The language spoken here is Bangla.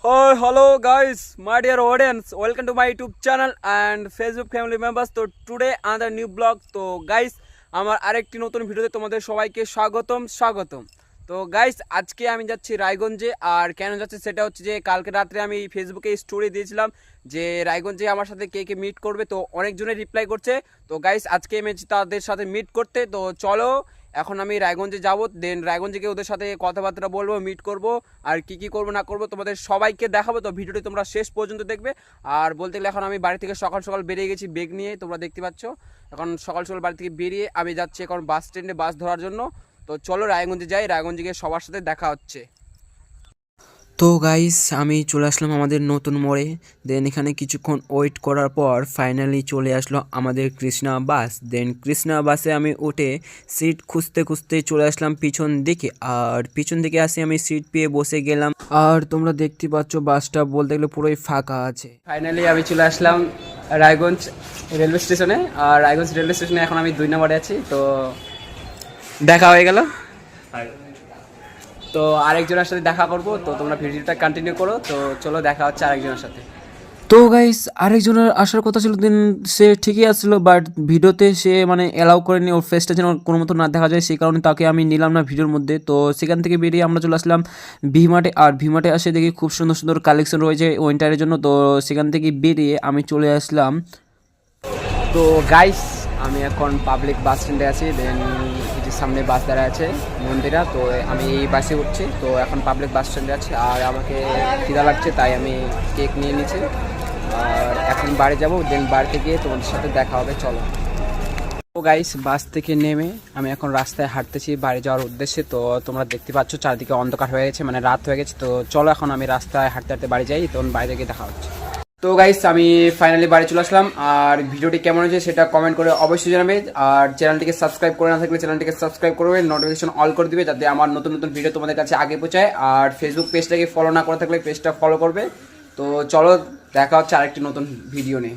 Oh, hello guys, my dear audience. Welcome to my YouTube channel and Facebook family members. তো today another new blog. তো guys, আমার আরেকটি নতুন ভিডিওতে তোমাদের সবাইকে স্বাগতম। তো গাইস আজকে আমি যাচ্ছি রায়গঞ্জে। আর কেন যাচ্ছি সেটা হচ্ছে যে কালকে রাত্রে আমি ফেসবুকে স্টোরি দিয়েছিলাম যে রায়গঞ্জে আমার সাথে কে কে মিট করবে। তো অনেকজনে রিপ্লাই করছে। তো গাইস আজকে আমি তাদের সাথে মিট করতে। তো চলো এখন আমি রায়গঞ্জে যাবো, দেন রায়গঞ্জে গিয়ে ওদের সাথে কথাবার্তা বলবো, মিট করব, আর কি করবো না করবো তোমাদের সবাইকে দেখাবো। তো ভিডিওটি তোমরা শেষ পর্যন্ত দেখবে। আর বলতে গেলে এখন আমি বাড়ি থেকে সকাল সকাল বেরিয়ে গেছি বেগ নিয়ে, তোমরা দেখতে পাচ্ছ। এখন সকাল সকাল বাড়ি থেকে বেরিয়ে আমি যাচ্ছি এখন বাস স্ট্যান্ডে বাস ধরার জন্য। তো চলো রায়গঞ্জে যাই, রায়গঞ্জে গিয়ে সবার সাথে দেখা হচ্ছে। তো গাইস আমি চলে আসলাম আমাদের নতুন মোড়ে। দেন এখানে কিছুক্ষণ ওয়েট করার পর ফাইনালি চলে আসলো আমাদের কৃষ্ণা বাস। দেন কৃষ্ণা বাসে আমি উঠে সিট খুঁজতে চলে আসলাম পিছন দিকে। আর পিছন দিকে আসি আমি সিট পেয়ে বসে গেলাম। আর তোমরা দেখতে পাচ্ছ বাসটা বলতে গেলে পুরোই ফাঁকা আছে। ফাইনালি আমি চলে আসলাম রায়গঞ্জ রেলওয়ে স্টেশনে। আর রায়গঞ্জ রেলওয়ে স্টেশনে এখন আমি 2 নম্বরে আছি। তো দেখা হয়ে গেল। তো আরেকজনের সাথে দেখা করবো। তো তোমরা ভিডিওটা কন্টিনিউ করো। তো চলো দেখা হচ্ছে আরেকজনের সাথে। তো গাইস আরেকজনের আসার কথা ছিল, দিন সে ঠিকই আসছিলো, বাট ভিডিওতে সে মানে অ্যালাউ করেনি, ওর ফেসটা যেন কোনো মতো না দেখা যায়, সেই কারণে তাকে আমি নিলাম না ভিডিওর মধ্যে। তো সেখান থেকে বেরিয়ে আমরা চলে আসলাম ভিমার্টে। আর ভিমার্টে আসে দেখি খুব সুন্দর সুন্দর কালেকশন রয়েছে উইন্টারের জন্য। তো সেখান থেকে বেরিয়ে আমি চলে আসলাম। তো গাইস আমি এখন পাবলিক বাস স্ট্যান্ডে আছি। দেন এটির সামনে বাস দাঁড়ায় আছে মন্দিরা। তো আমি এই বাসে উঠছি। তো এখন পাবলিক বাস স্ট্যান্ডে আছি। আর আমাকে খিদা লাগছে তাই আমি কেক নিয়ে নিয়েছি। আর এখন বাড়ি যাবো। দেন বাড়িতে গিয়ে তোমাদের সাথে দেখা হবে, চলো। তো গাইস বাস থেকে নেমে আমি এখন রাস্তায় হাঁটতেছি বাড়ি যাওয়ার উদ্দেশ্যে। তো তোমরা দেখতে পাচ্ছ চারদিকে অন্ধকার হয়ে গেছে, মানে রাত হয়ে গেছে। তো চলো এখন আমি রাস্তায় হাঁটতে হাঁটতে বাড়ি যাই। তখন বাড়িতে গিয়ে দেখা হচ্ছে। তো গাইস আমি ফাইনালি বাড়ি চলে আসলাম। আর ভিডিওটি কেমন হয়েছে সেটা কমেন্ট করে অবশ্যই জানাবে। আর চ্যানেলটিকে সাবস্ক্রাইব করে না থাকলে চ্যানেলটিকে সাবস্ক্রাইব করবে, নোটিফিকেশন অল করে দিবে যাতে আমার নতুন নতুন ভিডিও তোমাদের কাছে আগে পৌঁছায়। আর ফেসবুক পেজটাকে ফলো না করে থাকলে পেজটা ফলো করবে। তো চলো দেখা হচ্ছে আরেকটি নতুন ভিডিও নিয়ে।